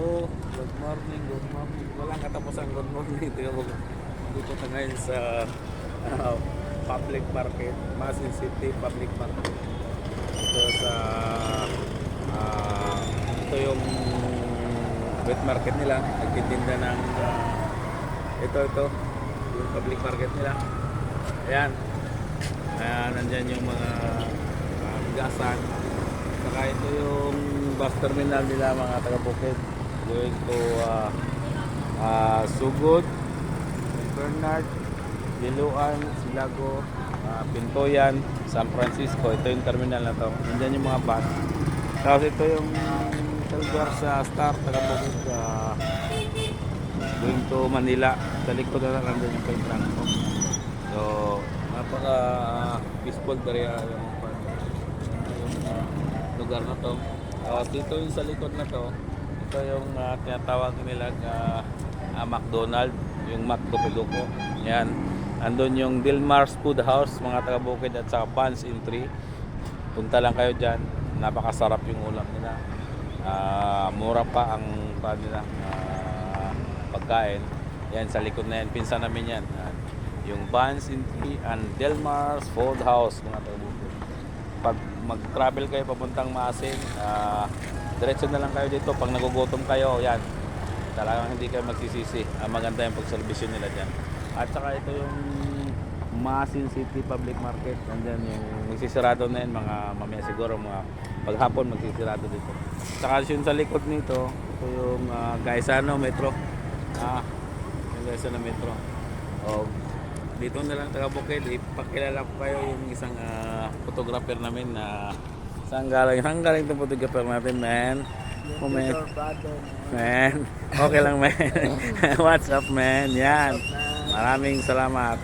Good morning, good morning. Walang katapusan good morning. Tingnan mo, dito tayo ngayon sa public market, Masin City Public Market. Ito sa ito yung wet market nila. Nagtitinda ng ito yung public market nila. Ayan. Nandyan yung mga bigasan. Saka ito yung bus terminal nila, mga taga-Bukid, going to Sugod, Bernard, Diluan, Silago, Pintoyan, San Francisco. Ito yung terminal na to. Nandyan yung mga bus. Tapos ito yung Silver sa Star, taga-Bukid, going to Manila. Sa likod na nandun yung Peltranco. So napaka peaceful area yung lugar na to. Dito yung sa likod na to, ito yung tinatawag nila McDonald, yung McDo. Yan. Andun yung Dilmar's Food House, mga taga-Bukid, at saka Buns in Tree. Punta lang kayo dyan. Napakasarap yung ulam nila. Mura pa ang nila, pagkain. Yan, sa likod na yan. Pinsan namin yan. Yung Buns in Tree and Dilmar's Food House, mga taga-Bukid. Pag mag-travel kayo papuntang Masin, diretso na lang kayo dito. Pag nagugutom kayo, yan, talagang hindi kayo magsisisi. Maganda yung pagservisyo nila dyan. At saka ito yung Masin City Public Market. Nandyan yung magsisirado na yun, mga mamaya siguro, mga paghapon magsisirado dito. Saka yun sa likod nito, ito yung Gaisano Metro. Yung Gaisano Metro. Dito na lang taga-Bukid, ipakilala ko kayo yung isang photographer namin na saan galing itong photographer natin, man. Man, okay lang, man. What's up, man? Yan, maraming salamat.